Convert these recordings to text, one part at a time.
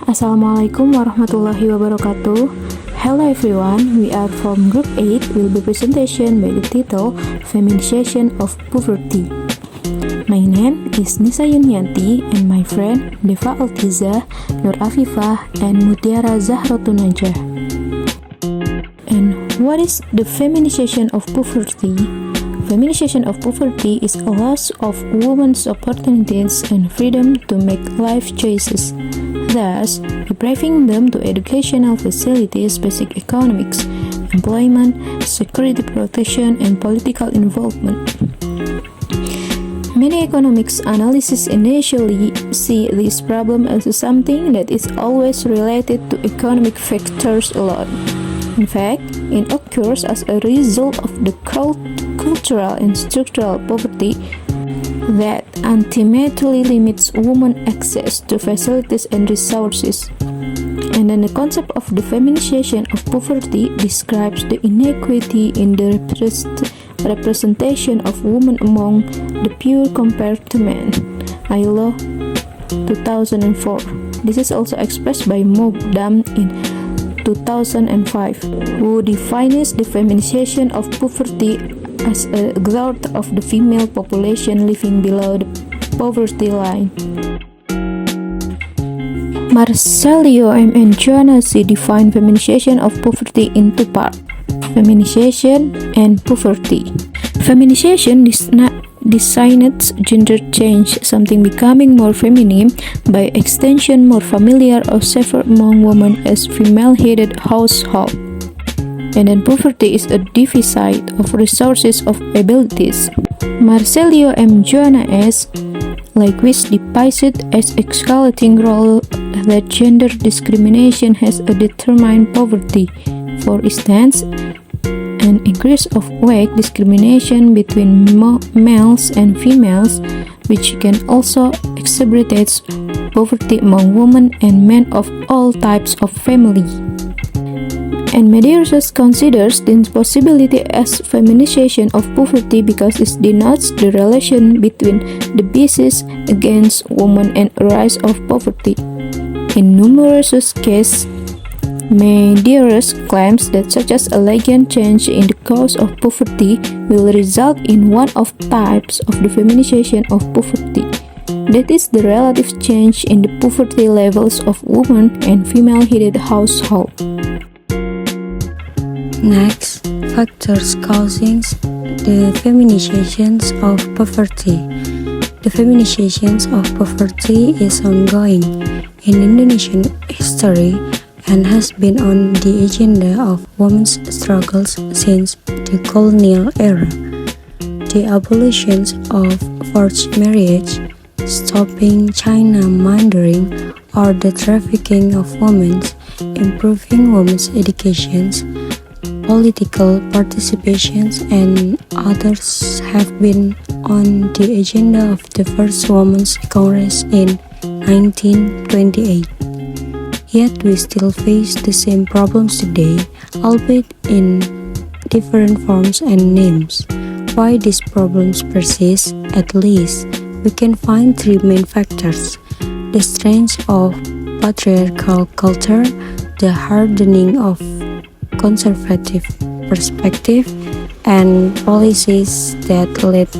Assalamualaikum warahmatullahi wabarakatuh. Hello everyone, we are from Group 8 will be presentation by the title Feminization of Poverty. My name is Nisa Yuniati and my friend Deva Altiza, Nur Afifah and Mutiara Zahrotunnajah. And what is the feminization of poverty? Feminization of poverty is a loss of women's opportunities and freedom to make life choices, thus depriving them to educational facilities, basic economics, employment, security protection, and political involvement. Many economics analysts initially see this problem as something that is always related to economic factors alone. In fact, it occurs as a result of the cultural and structural poverty that ultimately limits women's access to facilities and resources. And then the concept of the feminization of poverty describes the inequity in the representation of women among the poor compared to men. ILO 2004. This is also expressed by Mogdam in 2005, who defines the feminization of poverty as a growth of the female population living below the poverty line. Marcelio M. and Joanna C. define feminization of poverty in two parts: feminization and poverty. Feminization designates gender change, something becoming more feminine, by extension more familiar or safer among women as female-headed household. And then poverty is a deficit of resources of abilities. Marcelio M. Joanna S. likewise defines it as escalating role that gender discrimination has determined poverty. For instance, an increase of wage discrimination between males and females, which can also exacerbate poverty among women and men of all types of family. And media research considers this possibility as feminization of poverty because it denotes the relation between the biases against women and a rise of poverty. In numerous cases, media research claims that such as a latent change in the cause of poverty will result in one of types of the feminization of poverty. That is the relative change in the poverty levels of women and female-headed households. Next, factors causing the feminizations of poverty. The feminizations of poverty is ongoing in Indonesian history and has been on the agenda of women's struggles since the colonial era. The abolition of forced marriage, stopping China mindering, or the trafficking of women, improving women's educations, political participations, and others have been on the agenda of the first Women's Congress in 1928. Yet we still face the same problems today, albeit in different forms and names. Why these problems persist? At least we can find three main factors: the strength of patriarchal culture, the hardening of conservative perspective, and policies that lead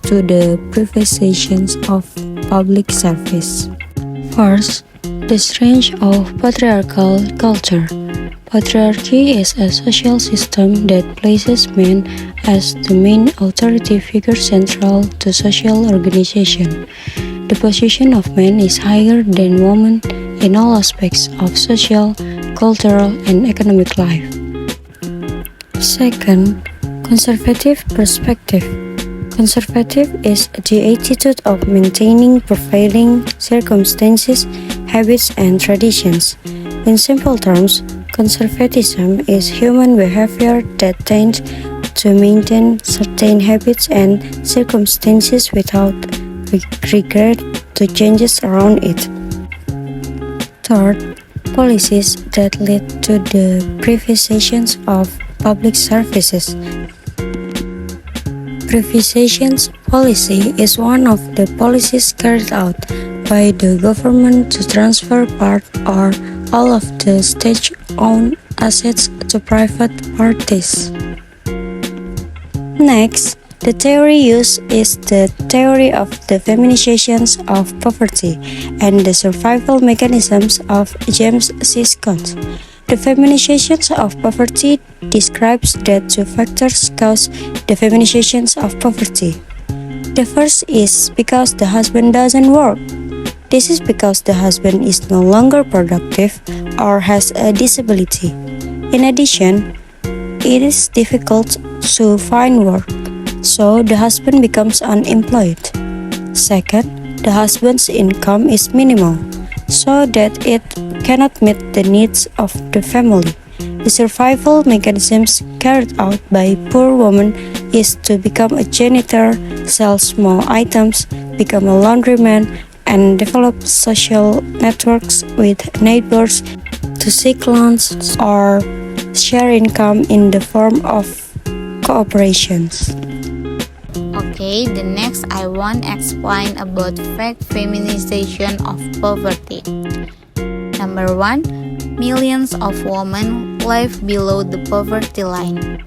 to the privatization of public service. First, the strength of patriarchal culture. Patriarchy is a social system that places men as the main authority figure central to social organization. The position of men is higher than women in all aspects of social, cultural, and economic life. Second, conservative perspective. Conservative is the attitude of maintaining prevailing circumstances, habits, and traditions. In simple terms, conservatism is human behavior that tends to maintain certain habits and circumstances without regard to changes around it. Third, policies that lead to the privatization of public services. Privatization policy is one of the policies carried out by the government to transfer part or all of the state-owned assets to private parties. Next, the theory used is the theory of the feminization of poverty and the survival mechanisms of James C. Scott. The feminization of poverty describes that two factors cause the feminization of poverty. The first is because the husband doesn't work. This is because the husband is no longer productive or has a disability. In addition, it is difficult to find work, so the husband becomes unemployed. Second, the husband's income is minimal, so that it cannot meet the needs of the family. The survival mechanisms carried out by poor women is to become a janitor, sell small items, become a laundryman, and develop social networks with neighbors to seek loans or share income in the form of cooperations. Okay, the next I want to explain about fake feminization of poverty. Number 1, millions of women live below the poverty line.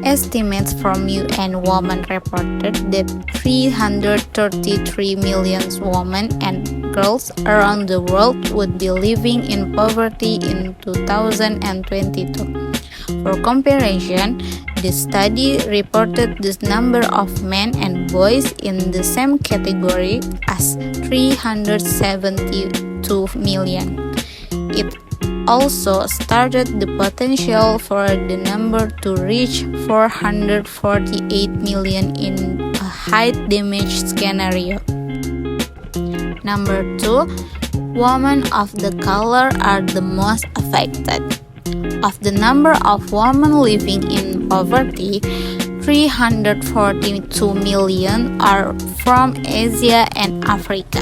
Estimates from UN Women reported that 333 million women and girls around the world would be living in poverty in 2022. For comparison, the study reported this number of men and boys in the same category as 372 million. It also started the potential for the number to reach 448 million in a high damage scenario. Number 2, women of the color are the most affected. Of the number of women living in poverty, 342 million are from Asia and Africa.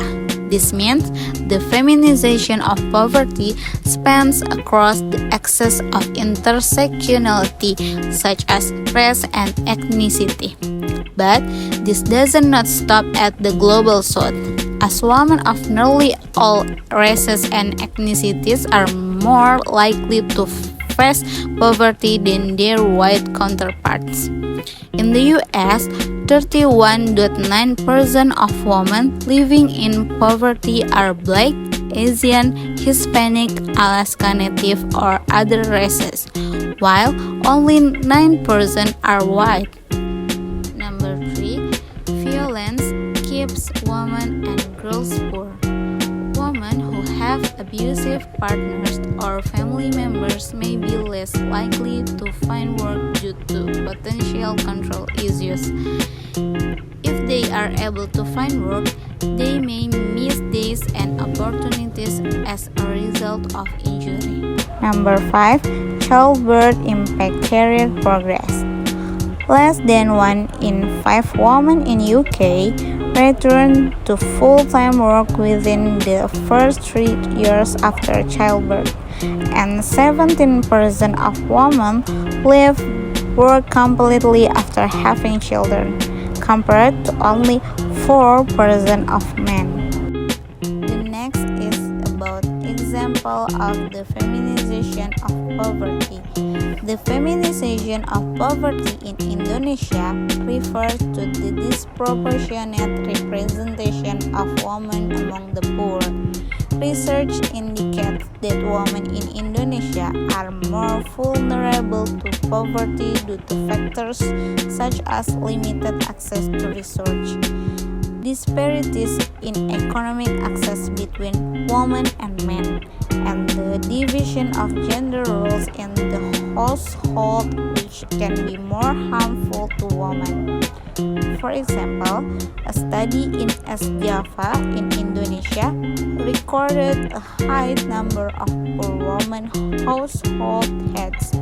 This means the feminization of poverty spans across the axis of intersectionality such as race and ethnicity. But this does not stop at the global south, as women of nearly all races and ethnicities are more likely to face poverty than their white counterparts. In the US, 31.9% of women living in poverty are Black, Asian, Hispanic, Alaska Native, or other races, while only 9% are white. Number 3, violence keeps women and girls poor. Women who have abusive partners or family members may be less likely to find work due to potential control issues. If they are able to find work, they may miss days and opportunities as a result of injury. Number 5, childbirth impact career progress. Less than 1 in 5 women in UK return to full-time work within the first 3 years after childbirth, and 17% of women leave work completely after having children, compared to only 4% of men. The next is about example of the feminization of poverty. The feminization of poverty in Indonesia refers to the disproportionate representation of women among the poor. Research indicates that women in Indonesia are more vulnerable to poverty due to factors such as limited access to research, disparities in economic access between women and men, and the division of gender roles in the household, which can be more harmful to women. For example, a study in East Java in Indonesia recorded a high number of poor women household heads,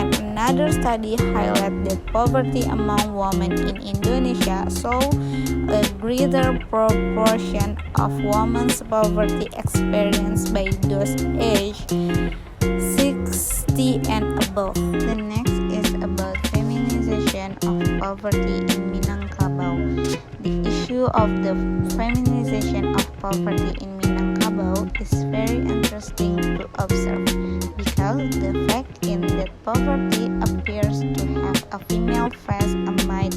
and another study highlighted that poverty among women in Indonesia saw a greater proportion of women's poverty experienced by those aged 60 and above. The next is about feminization of poverty in Minangkabau. The issue issue of the feminization of poverty in Minangkabau is very interesting to observe because the fact in that poverty appears to have a female face amid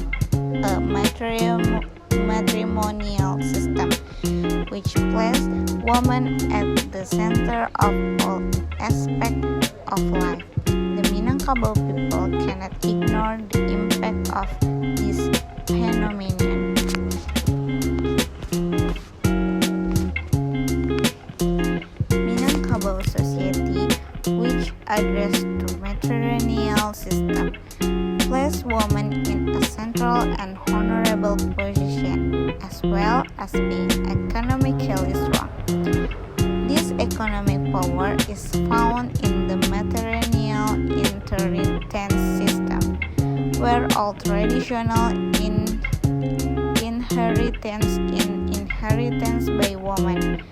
a matrimonial system which places women at the center of all aspects of life. The Minangkabau people cannot ignore the impact of this phenomenon. Minangkabau society, which address to matrilineal system, place women in a central and honorable position, as well as being economically strong. This economic power is found in the matrilineal inheritance system, where all traditional inheritance by women,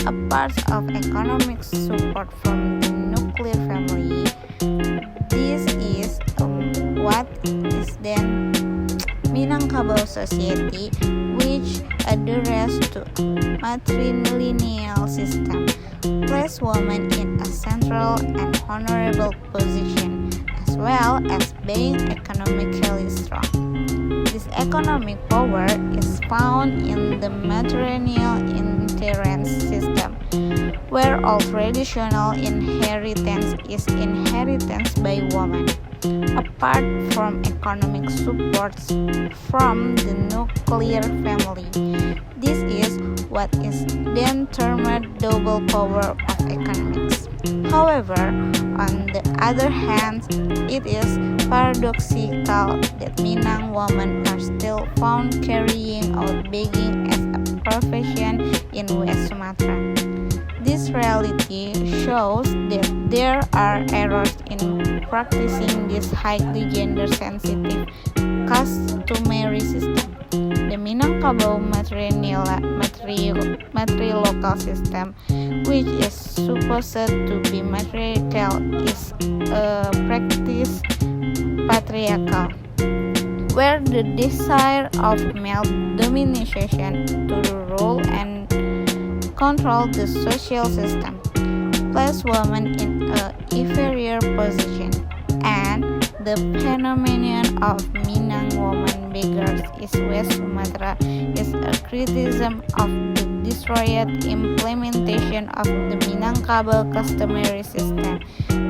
a part of economic support from the nuclear family. This is what is then Minangkabau society, which adheres to matrilineal system, place women in a central and honorable position, as well as being economically strong. This economic power is found in the matrilineal inheritance system, where all traditional inheritance is inheritance by women, apart from economic supports from the nuclear family. This is what is then termed double power of economics. However, on the other hand, it is paradoxical that Minang women are still found carrying out begging as a profession in West Sumatra. This reality shows that there are errors in practicing this highly gender-sensitive customary system. The Minangkabau matrilocal system, which is supposed to be matriarchal, is a practice patriarchal, where the desire of male domination to rule and control the social system place women in an inferior position, and the phenomenon of Minang woman beggars in West Sumatra is a criticism of the destroyed implementation of the Minangkabau customary system,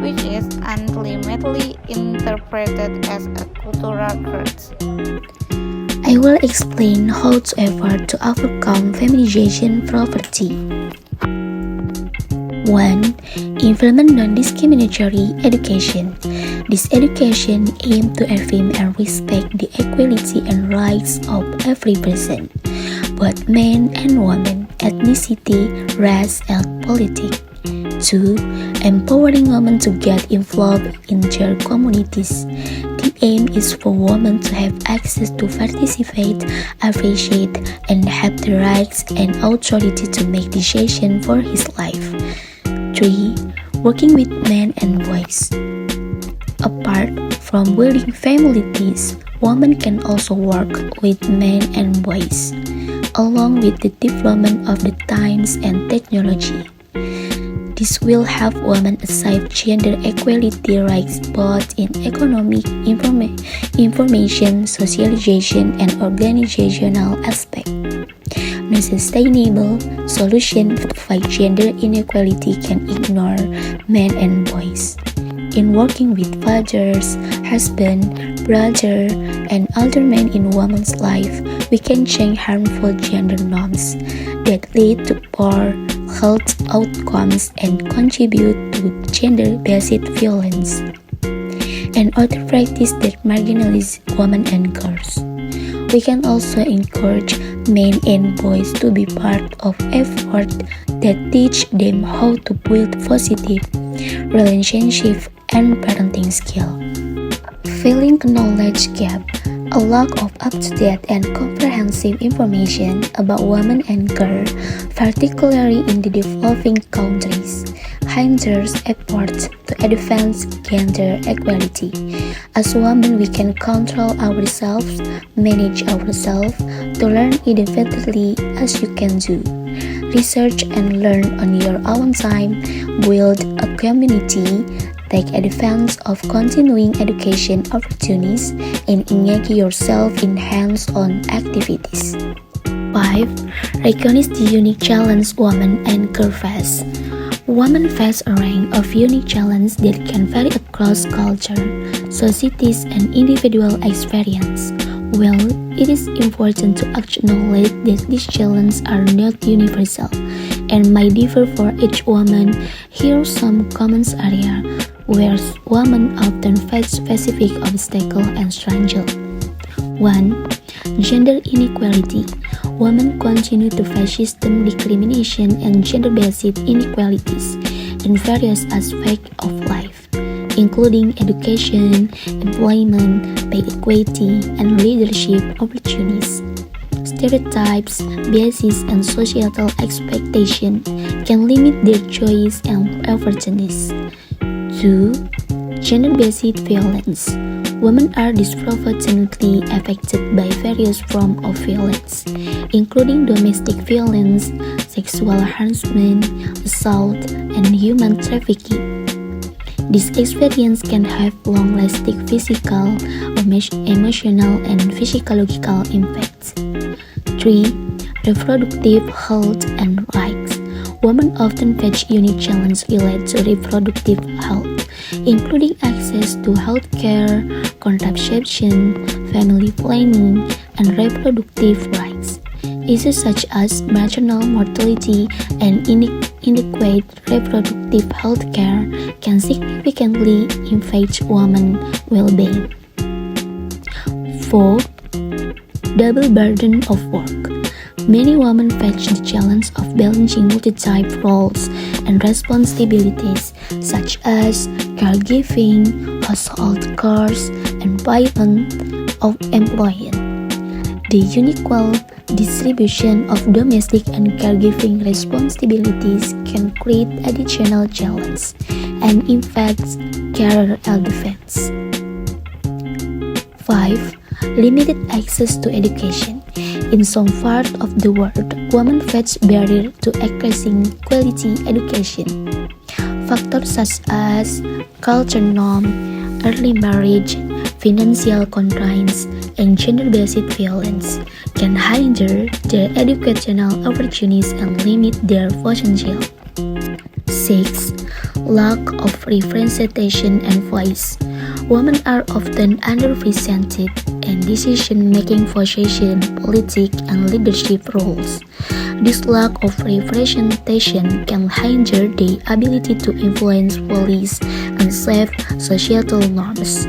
which is ultimately interpreted as a cultural curse. I will explain how to effort to overcome feminization poverty. 1. Implement non-discriminatory education. This education aims to affirm and respect the equality and rights of every person, both men and women, ethnicity, race, and politics. 2. Empowering women to get involved in their communities. The aim is for women to have access to participate, appreciate, and have the rights and authority to make decisions for his life. 3. Working with men and boys. Apart from building families, women can also work with men and boys, along with the development of the times and technology. This will help women achieve gender equality rights both in economic, information, socialization, and organizational aspects. No sustainable solution to fight gender inequality can ignore men and boys. In working with fathers, husband, brother, and other men in women's life, we can change harmful gender norms that lead to poor health outcomes and contribute to gender-based violence and other practices that marginalize women and girls. We can also encourage men and boys to be part of efforts that teach them how to build positive relationships and parenting skills. Filling a knowledge gap. A lack of up-to-date and comprehensive information about women and girls, particularly in the developing countries, hinders efforts to advance gender equality. As women, we can control ourselves, manage ourselves, to learn independently as you can do. Research and learn on your own time, build a community, take advantage of continuing education opportunities, and engage yourself in hands-on activities. 5. Recognize the unique challenge women and girls face. Women face a range of unique challenges that can vary across culture, societies, and individual experience. Well, it is important to acknowledge that these challenges are not universal and may differ for each woman. Here are some common areas where women often face specific obstacles and struggles. 1. Gender inequality. Women continue to face system discrimination and gender-based inequalities in various aspects of life, including education, employment, pay equity, and leadership opportunities. Stereotypes, biases, and societal expectations can limit their choice and opportunities. 2. Gender-based violence. Women are disproportionately affected by various forms of violence, including domestic violence, sexual harassment, assault, and human trafficking. This experience can have long-lasting physical, emotional, and physiological impacts. 3. Reproductive health and rights. Women often face unique challenges related to reproductive health, including access to health care, contraception, family planning, and reproductive rights. Issues such as maternal mortality and inadequate reproductive health care can significantly impact women's well-being. 4. Double burden of work. Many women face the challenge of balancing multi-type roles and responsibilities such as caregiving, household chores, and payment of employment. The unequal distribution of domestic and caregiving responsibilities can create additional challenges and impact career advance. 5. Limited access to education. In some parts of the world, women face barriers to accessing quality education. Factors such as culture norms, early marriage, financial constraints, and gender-based violence can hinder their educational opportunities and limit their potential. 6. Lack of representation and voice. Women are often underrepresented in decision-making positions, politics, and leadership roles. This lack of representation can hinder the ability to influence policies and shape societal norms.